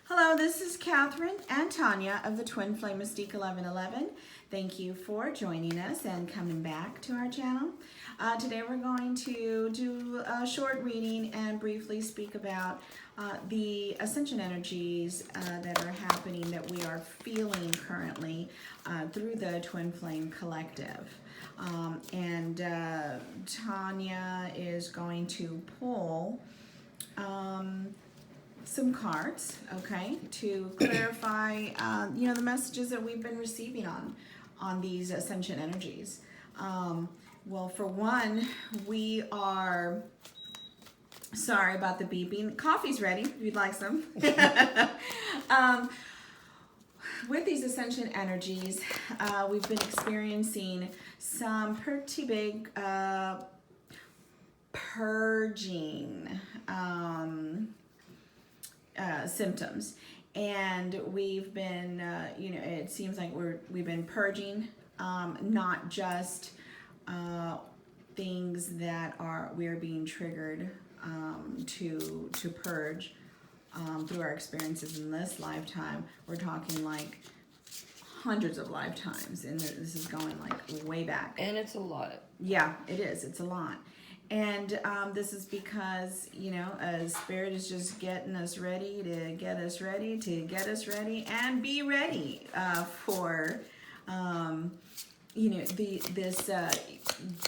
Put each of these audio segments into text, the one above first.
Hello, this is Catherine and Tanya of the Twin Flame Mystique 1111. Thank you for joining us and coming back to our channel. Today we're going to do a short reading and briefly speak about the Ascension energies that are happening, that we are feeling currently through the Twin Flame Collective. Tanya is going to pull some cards, okay, to clarify, the messages that we've been receiving on these Ascension energies. Well, for one, we are sorry about the beeping. Coffee's ready if you'd like some. With these Ascension energies, we've been experiencing some pretty big purging symptoms, and we've been it seems like we've been purging not just things that we're being triggered to purge through our experiences in this lifetime. We're talking like hundreds of lifetimes, and this is going like way back, and it's a lot. Yeah, it is. It's a lot. And this is because, Spirit is just getting us ready to get us ready and be ready for, this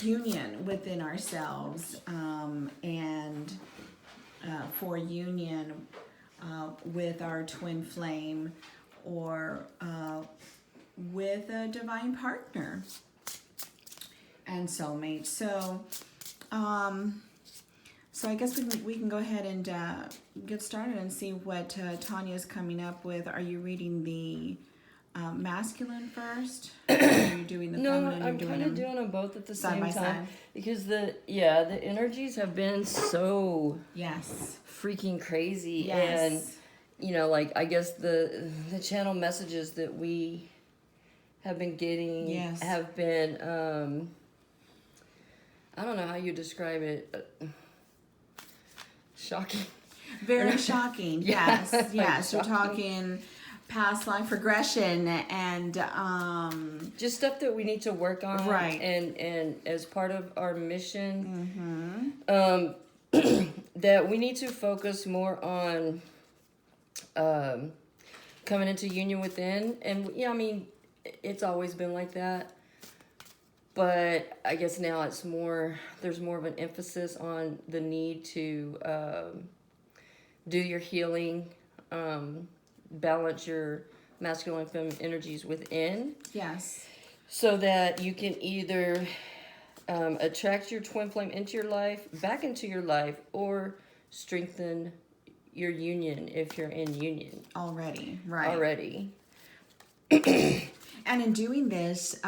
union within ourselves and for union with our twin flame or with a divine partner and soulmate. So I guess we can go ahead and get started and see what Tanya's coming up with. Are you reading the masculine first? Or are you doing the feminine? No, I'm kind of doing them both at the same time. Side. Because the energies have been so freaking crazy. Yes. And I guess the channel messages that we have been getting have been I don't know how you describe it. Shocking. Very shocking. Yes. Yes. Shocking. We're talking past life regression and just stuff that we need to work on. Right. And as part of our mission, that we need to focus more on coming into union within. And it's always been like that. But I guess now there's more of an emphasis on the need to do your healing, balance your masculine and feminine energies within. Yes. So that you can either attract your twin flame back into your life, or strengthen your union if you're in union. Already. Right. Already. And in doing this,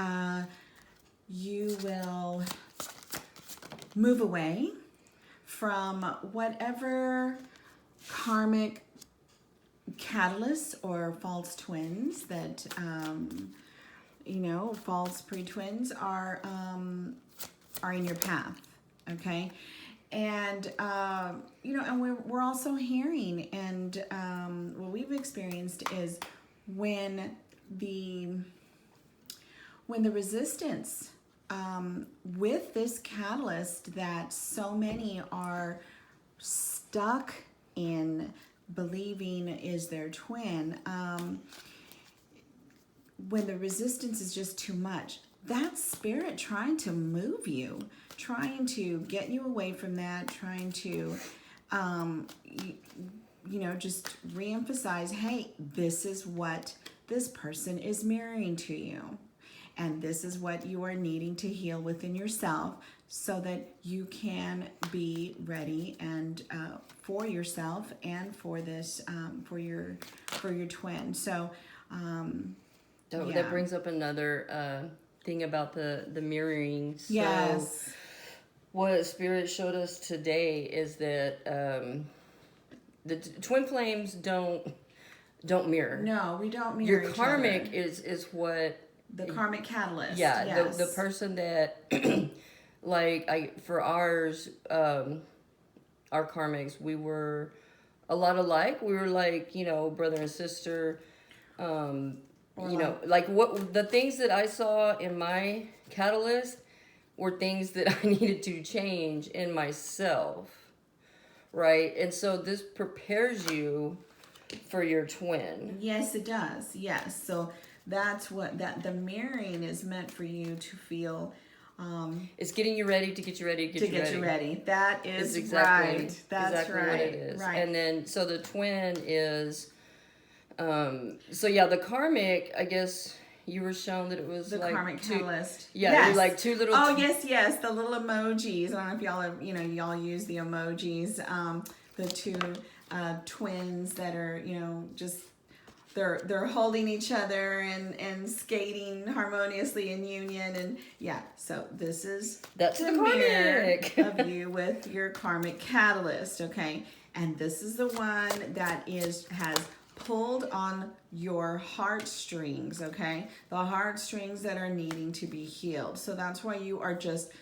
you will move away from whatever karmic catalysts or false twins that, false pre-twins are in your path, okay? And, and we're also hearing, and what we've experienced is when the resistance with this catalyst that so many are stuck in believing is their twin, when the resistance is just too much, that's spirit trying to move you, trying to get you away from that, trying to just reemphasize, hey, this is what this person is mirroring to you. And this is what you are needing to heal within yourself so that you can be ready and for yourself and for this for your twin. So that brings up another thing about the mirroring. So yes. What Spirit showed us today is that the twin flames don't mirror. No, we don't mirror. Your karmic is what. The karmic catalyst. Yeah, yes. the person that, for ours, our karmics, we were a lot alike. We were like, you know, brother and sister. Or You know, like what the things that I saw in my catalyst were things that I needed to change in myself, right? And so this prepares you for your twin. Yes, it does. Yes. So that's what that the mirroring is meant for you to feel. It's getting you ready to get you ready to get you ready. That is It's exactly, right. That's exactly right. what it is. Right. And then, so the twin is, so yeah, the karmic, I guess you were shown that it was The like karmic catalyst. Yeah, Yes. you're like two little. Oh yes, yes. The little emojis. I don't know if y'all have, y'all use the emojis. The two twins that are, just they're holding each other and skating harmoniously in union, and yeah. So this is That's the mirror karmic. of you with your karmic catalyst. Okay, and this is the one that has pulled on your heartstrings, okay? The heartstrings that are needing to be healed. So that's why you are just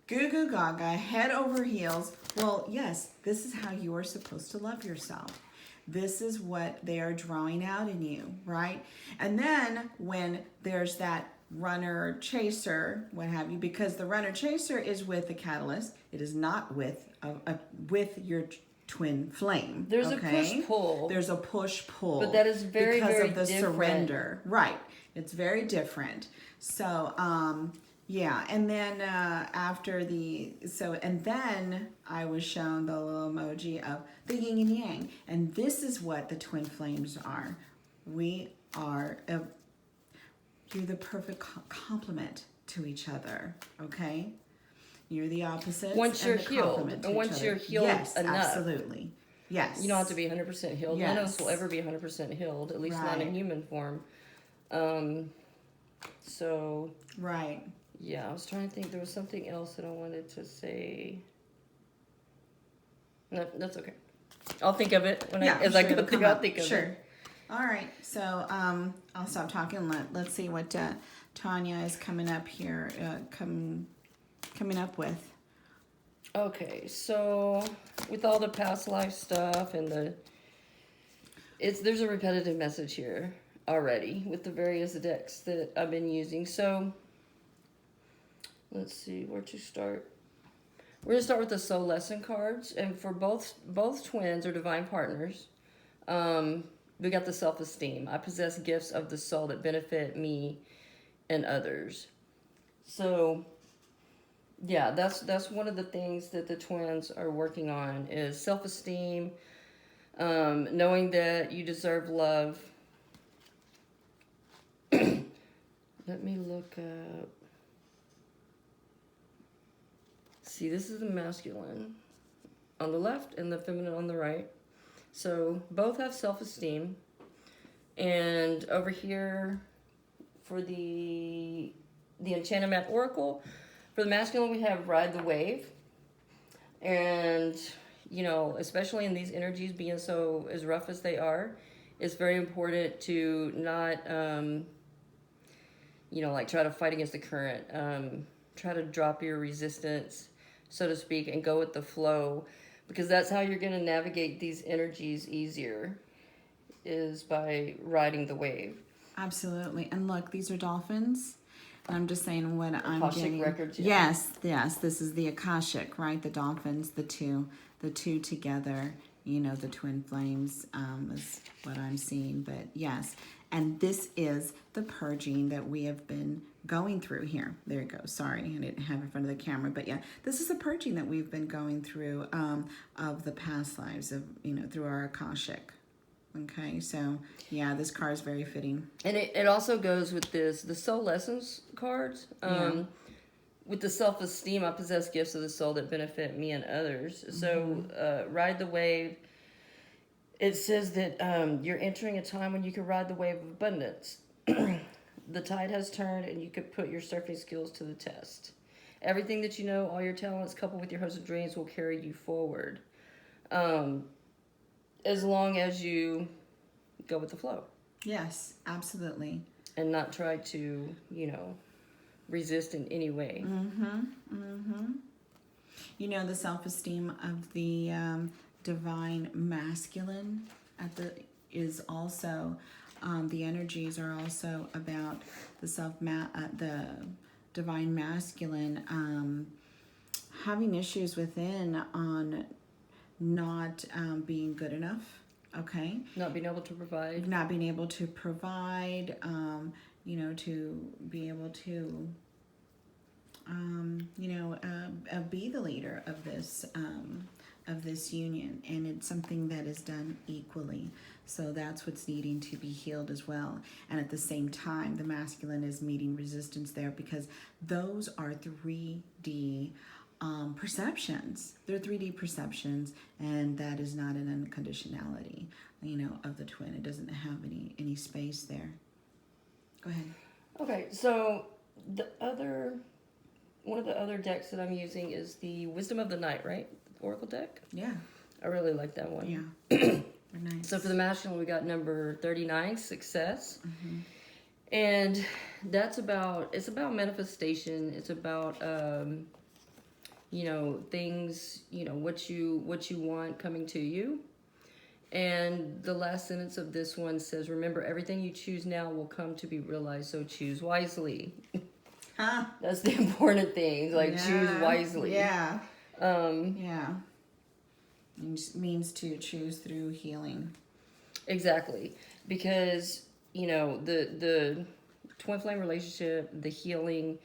goo goo gaga, head over heels. Well, yes, this is how you are supposed to love yourself. This is what they are drawing out in you, right? And then when there's that runner chaser, what have you, because the runner chaser is with the catalyst, it is not with with your twin flame. There's okay? a push-pull. There's a push-pull. But that is very, because very of the different. surrender. Right. It's very different. So, yeah. And then and then I was shown the little emoji of the yin and yang. And this is what the twin flames are. We are, you're the perfect complement to each other. Okay? You're the opposite. Once you're healed. And once you're healed yes, enough. Absolutely. Yes. You don't have to be 100% healed. Yes. None of us will ever be 100% healed, at least not in human form. So. Right. Yeah, I was trying to think. There was something else that I wanted to say. No, that's okay. I'll think of it as I go through. I'll think of it. Sure. All right. So I'll stop talking. Let's see what Tanya is coming up here. Coming up with. Okay, so with all the past life stuff and there's a repetitive message here already with the various decks that I've been using. So let's see where to start. We're gonna start with the soul lesson cards, and for both twins or divine partners, we got the self-esteem. I possess gifts of the soul that benefit me and others. So yeah, that's one of the things that the twins are working on is self-esteem, knowing that you deserve love. Let me look up. See, this is the masculine on the left and the feminine on the right. So both have self-esteem. And over here for the Enchanted Map Oracle, for the masculine, we have Ride the Wave. And, especially in these energies being so as rough as they are, it's very important to not, try to fight against the current. Try to drop your resistance, so to speak, and go with the flow. Because that's how you're going to navigate these energies easier, is by riding the wave. Absolutely. And look, these are dolphins. I'm just saying what I'm Akashic getting. records, yeah. Yes. This is the Akashic, right? The dolphins, the two together. The twin flames is what I'm seeing. But yes, and this is the purging that we have been going through here. There you go. Sorry, I didn't have it in front of the camera, but yeah, this is the purging that we've been going through of the past lives of through our Akashic. Okay, so yeah, this card is very fitting. And it also goes with the soul lessons cards. With the self-esteem, I possess gifts of the soul that benefit me and others. Mm-hmm. So ride the wave. It says that you're entering a time when you can ride the wave of abundance. The tide has turned and you could put your surfing skills to the test. Everything that you know, all your talents coupled with your hopes and dreams will carry you forward. As long as you go with the flow. Yes, absolutely. And not try to, resist in any way. The self-esteem of the divine masculine is also, the energies are also about the the divine masculine, having issues within on not being good enough. Okay. Not being able to provide. Not being able to provide, to be able to, be the leader of this union, and it's something that is done equally. So that's what's needing to be healed as well. And at the same time, the masculine is meeting resistance there, because those are 3D perceptions. They're 3D perceptions, and that is not an unconditionality, of the twin. It doesn't have any space there. Go ahead. Okay, so one of the other decks that I'm using is the Wisdom of the Night, right? Oracle deck. Yeah. I really like that one. Yeah. Very nice. So for the masculine, we got number 39, Success. Mm-hmm. And it's about manifestation. It's about, things, what you want coming to you. And the last sentence of this one says, remember, everything you choose now will come to be realized, so choose wisely. Huh? That's the important thing, choose wisely. Yeah. Yeah. Means to choose through healing. Exactly. Because, the twin flame relationship, the healing,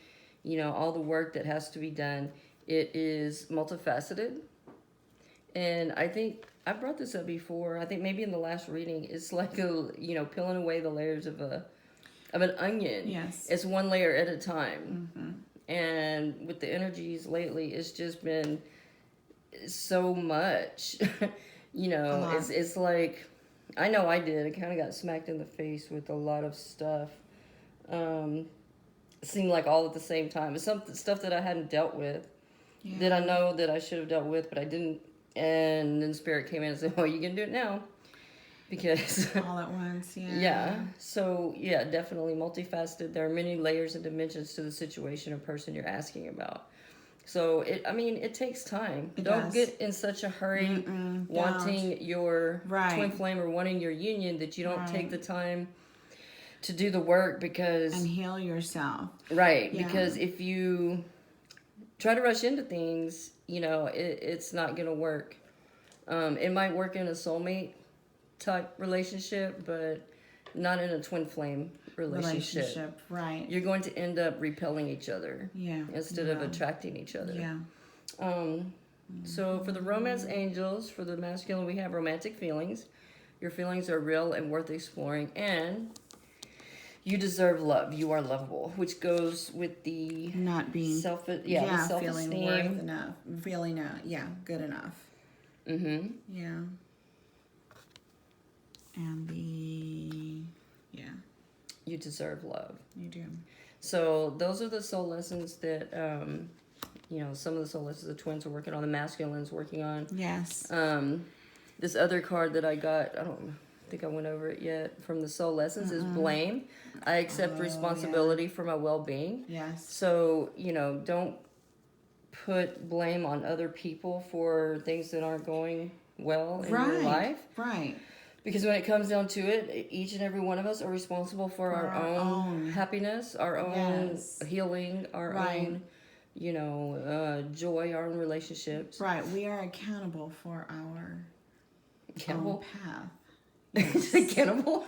all the work that has to be done, it is multifaceted. And I think I brought this up before. I think maybe in the last reading, it's like peeling away the layers of an onion. Yes. It's one layer at a time. Mm-hmm. And with the energies lately, it's just been so much. It's like, I know I did. I kind of got smacked in the face with a lot of stuff. It seemed like all at the same time. It's some stuff that I hadn't dealt with, that I know that I should have dealt with, but I didn't. And then Spirit came in and said, well, you can do it now. Because all at once, yeah. Yeah. So, yeah, definitely multifaceted. There are many layers and dimensions to the situation or person you're asking about. So, it takes time. Don't get in such a hurry wanting your twin flame or wanting your union that you don't take the time to do the work, because... And heal yourself. Right. Yeah. Because if you try to rush into things, it's not going to work. It might work in a soulmate type relationship, but not in a twin flame relationship. Right. You're going to end up repelling each other, instead of attracting each other. Yeah. So for the romance angels, for the masculine, we have romantic feelings. Your feelings are real and worth exploring, and you deserve love. You are lovable, which goes with the not being the self-esteem. Feeling worth enough, feeling good enough. Mm-hmm. Yeah. And you deserve love. You do. So those are the soul lessons that some of the soul lessons the twins are working on, the masculines working on. Yes. This other card that I got, I don't think I went over it yet, from the soul lessons is blame. I accept responsibility for my well-being. Yes. So, don't put blame on other people for things that aren't going well in your life. Right. Because when it comes down to it, each and every one of us are responsible for our own happiness, our own healing, our own, joy, our own relationships. Right. We are accountable for our own path. Yes. Accountable?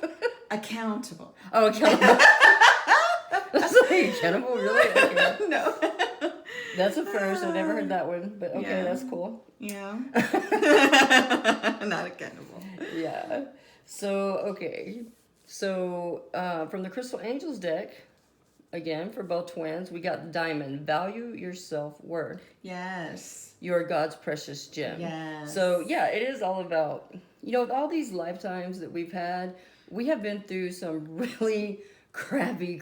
Accountable. Oh, accountable. That's like accountable, really? Okay. No. That's a first. I've never heard that one, but okay, that's cool. Yeah. Not accountable. Yeah. So, okay. So, from the Crystal Angels deck, again, for both twins, we got the diamond. Value your self-worth. Yes. You are God's precious gem. Yes. So, yeah, it is all about, with all these lifetimes that we've had, we have been through some really crappy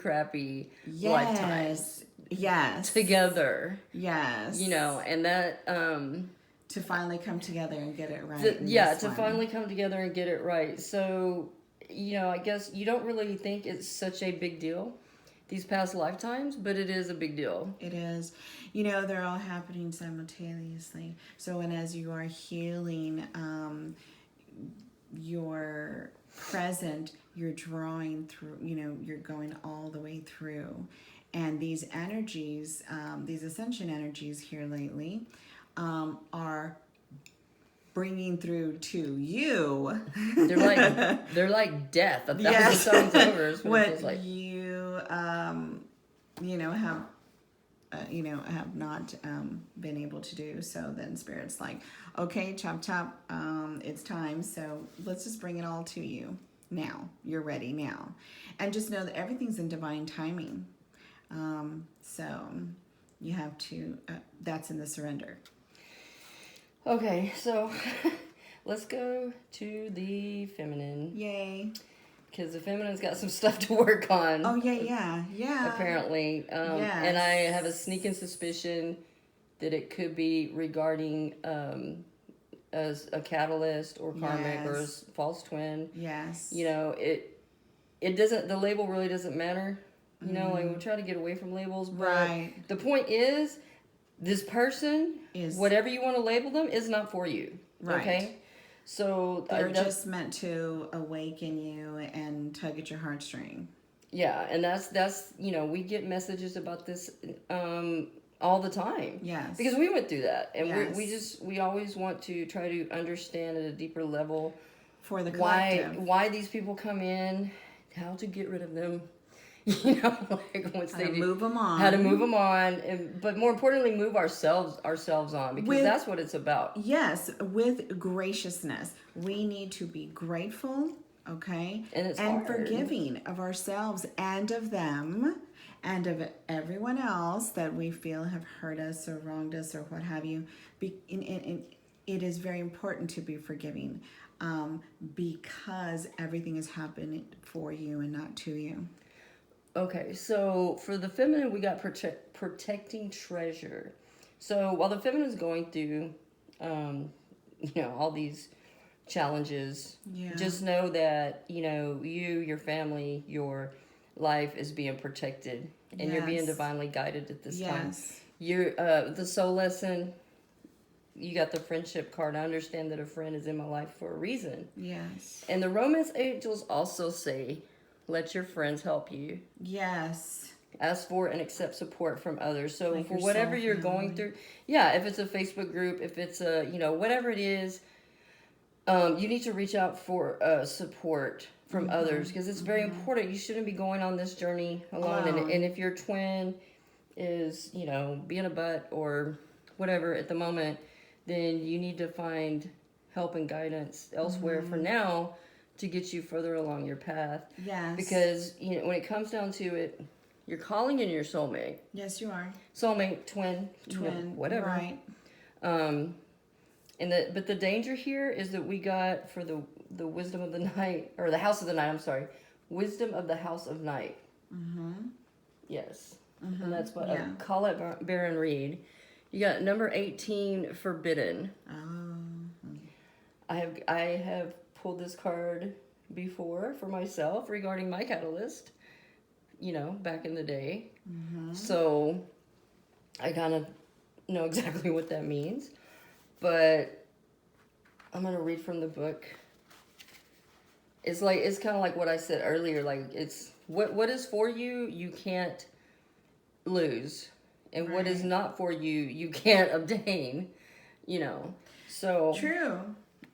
lifetimes. Yes. Together. Yes. And that... to finally come together and get it right. Finally come together and get it right. So, I guess you don't really think it's such a big deal these past lifetimes, but it is a big deal. It is. You know, they're all happening simultaneously. So, and as you are healing your present, you're drawing through, you know, you're going all the way through. And these energies, these ascension energies here lately, are bringing through to you. They're like death 1,000 Yes. times over. Is what it What feels like. you know, have not been able to do. So then Spirit's like, okay, chop, chop, it's time. So let's just bring it all to you now. You're ready now. And just know that everything's in divine timing. So you have to, that's in the surrender. Okay, so let's go to the feminine. Yay. Because the feminine's got some stuff to work on. Oh, yeah. Apparently. Yes. And I have a sneaking suspicion that it could be regarding as a catalyst or karmic or Yes. false twin. Yes. You know, it doesn't, the label really doesn't matter. You know, like we try to get away from labels. But Right. the point is, this person, Is whatever you want to label them, is not for you. Right. Okay? So they're just meant to awaken you and tug at your heartstring. yeah, and that's you know, we get messages about this all the time. Yes. Because we went through that, and Yes. we always want to try to understand at a deeper level For the collective. why these people come in, how to get rid of them. You know, like once How they to do, move them on. how to move them on, but more importantly, move ourselves on, because that's what it's about. Yes, with graciousness. We need to be grateful, okay? And it's and hard. forgiving of ourselves and of them and of everyone else that we feel have hurt us or wronged us or what have you. It is very important to be forgiving because everything is happening for you and not to you. Okay, so for the feminine, we got protecting treasure. So while the feminine is going through, you know, all these challenges, just know that, you know, your family, your life is being protected, and you're being divinely guided at this time. You're the soul lesson. You got the friendship card. I understand that a friend is in my life for a reason. Yes. And the romance angels also say, let your friends help you. Yes. Ask for and accept support from others. So Like for your whatever soul you're family. going through, if it's a Facebook group, if it's a, you know, whatever it is, you need to reach out for support from others, because it's very important. You shouldn't be going on this journey alone. And if your twin is, you know, being a butt or whatever at the moment, then you need to find help and guidance elsewhere for now, to get you further along your path. Yes. Because, you know, when it comes down to it, you're calling in your soulmate. Yes, you are. Soulmate, twin, you know, whatever. Right. But the danger here is that we got for the wisdom of the night, or the house of the night, I'm sorry. Wisdom of the house of night. Yes. And that's what Colette Baron Reed. You got number 18, forbidden. I have pulled this card before for myself regarding my catalyst, you know, back in the day. So I kind of know exactly what that means. But I'm going to read from the book. It's kind of like what I said earlier. Like, it's what is for you, you can't lose. And what is not for you, you can't obtain, you know. So True.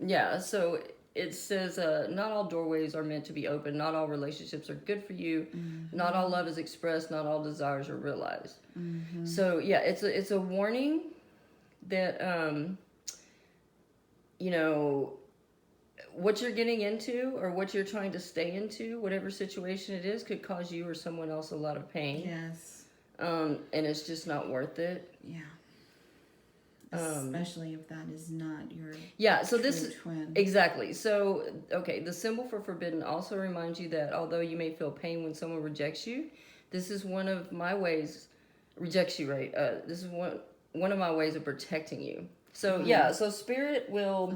yeah, so it says, not all doorways are meant to be open. Not all relationships are good for you. Not all love is expressed. Not all desires are realized. So yeah, it's a warning that, you know, what you're getting into or what you're trying to stay into, whatever situation it is, could cause you or someone else a lot of pain. Yes. And it's just not worth it. Yeah. Especially if that is not your so this twin. Exactly. So okay, the symbol for forbidden also reminds you that although you may feel pain when someone rejects you, this is one of my ways rejects you, right? This is one of my ways of protecting you. So so spirit will,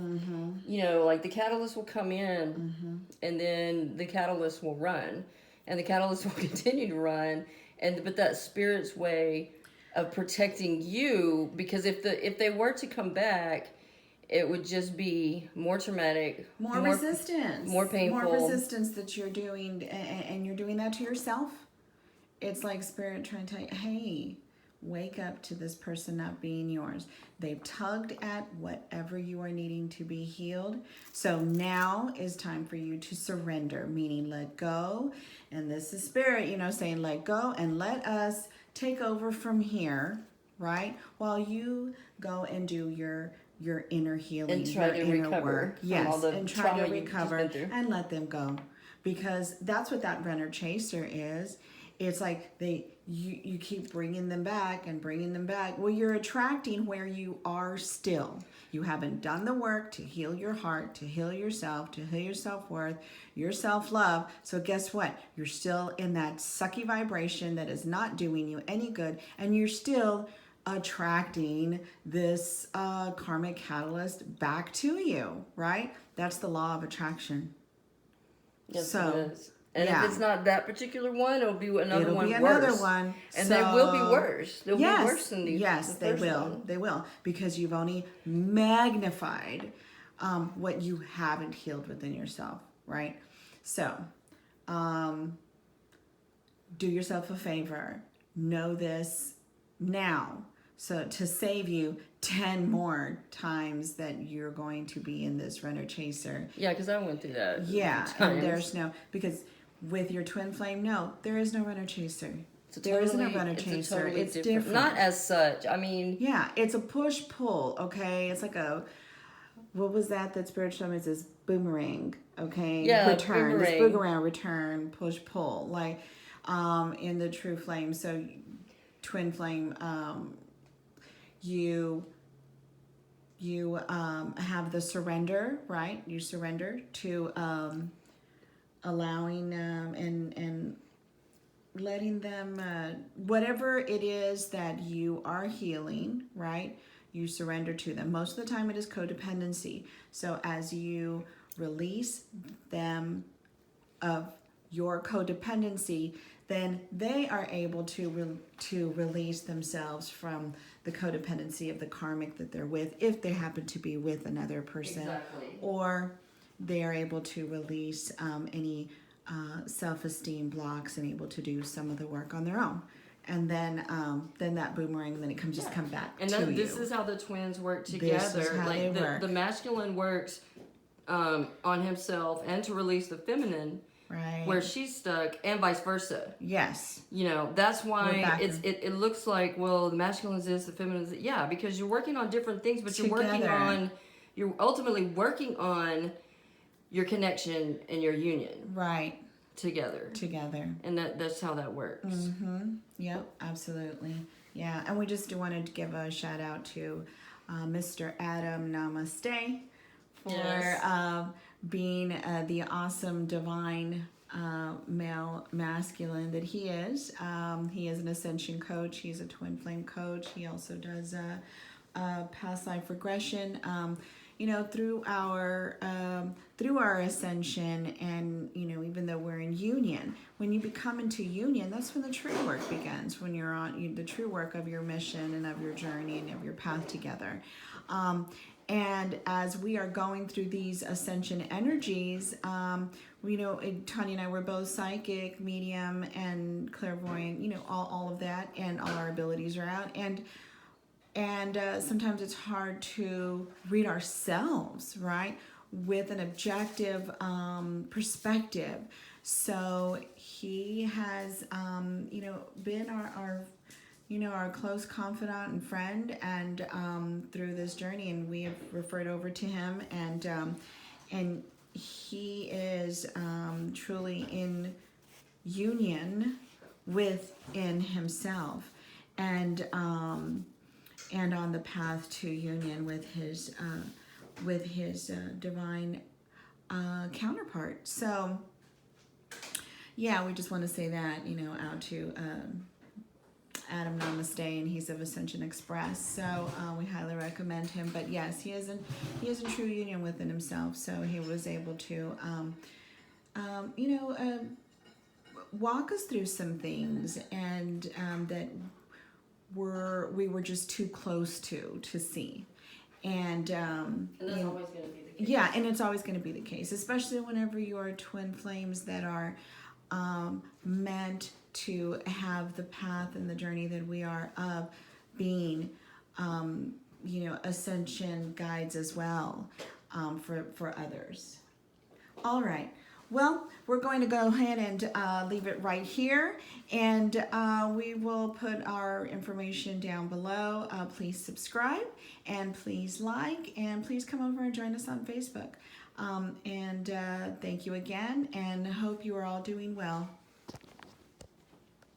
you know, like the catalyst will come in, and then the catalyst will run, and the catalyst will continue to run, but that spirit's way of protecting you, because if they were to come back, it would just be more traumatic, more resistance, more painful, more resistance that you're doing, and you're doing that to yourself. It's like spirit trying to tell you, hey, wake up to this person not being yours. They've tugged at whatever you are needing to be healed. So now is time for you to surrender, meaning let go. And this is spirit, saying let go and let us take over from here, right? While you go and do your inner healing, and try your to inner recover work. from Yes, all the and try trauma to you've just recover been through. and let them go. Because that's what that runner chaser is. It's like you keep bringing them back and bringing them back. Well, you're attracting where you are still. You haven't done the work to heal your heart, to heal yourself, to heal your self-worth, your self-love. So guess what? You're still in that sucky vibration that is not doing you any good, and you're still attracting this karmic catalyst back to you, right? That's the law of attraction. Yes, So, it is. And yeah. if it's not that particular one, it'll be another one worse. Another one. And they will be worse. They'll be worse than these. Yes, the they first will. one. They will. Because you've only magnified what you haven't healed within yourself, right? So, do yourself a favor. Know this now. So to save you 10 more times that you're going to be in this runner chaser. Yeah, because I went through that. Yeah, and there's no, because with your twin flame, no, there is no runner chaser. There isn't a runner chaser. It's different. Not as such. I mean. Yeah, it's a push-pull, okay? It's like what was that Spirit showed me? It's this boomerang, okay? Yeah, return. boomerang. This boomerang, return, push-pull. Like in the true flame, so twin flame, you have the surrender, right? You surrender to allowing and letting them, whatever it is that you are healing, right? You surrender to them. Most of the time it is codependency. So as you release them of your codependency, then they are able to release themselves from the codependency of the karmic that they're with, if they happen to be with another person. Exactly. Or they are able to release any self-esteem blocks and able to do some of the work on their own. And then that boomerang, then it can just come back and to you. This is how the twins work together. This is how they work. The masculine works on himself and to release the feminine. Right. Where she's stuck, and vice versa. Yes. That's why it looks like, well, the masculine is this, the feminine is that. Yeah, because you're working on different things, but you're ultimately working on your connection and your union. Right. Together. And that's how that works. Mm-hmm. Yep, absolutely. Yeah, and we just want to give a shout out to Mr. Adam Namaste for being the awesome divine male masculine that he is. He is an Ascension coach. He's a twin flame coach. He also does past life regression. Through our ascension, and even though we're in union, when you become into union, that's when the true work begins. When you're on the true work of your mission and of your journey and of your path together. And as we are going through these ascension energies, Tanya and I were both psychic, medium, and clairvoyant. All of that, and all our abilities are out. And sometimes it's hard to read ourselves, right, with an objective perspective. So he has, been our close confidant and friend, and through this journey, and we have referred over to him, and he is truly in union within himself, and on the path to union with his divine counterpart. So yeah, we just want to say that, out to Adam Namaste, and he's of Ascension Express. So we highly recommend him. But yes, he is in true union within himself. So he was able to, walk us through some things and that we were just too close to see. And that's always going to be the case. yeah, and it's always going to be the case, especially whenever you're twin flames that are meant to have the path and the journey that we are of being, ascension guides as well for others. All right. Well, we're going to go ahead and leave it right here, and we will put our information down below. Please subscribe, and please like, and please come over and join us on Facebook. And thank you again, and hope you are all doing well.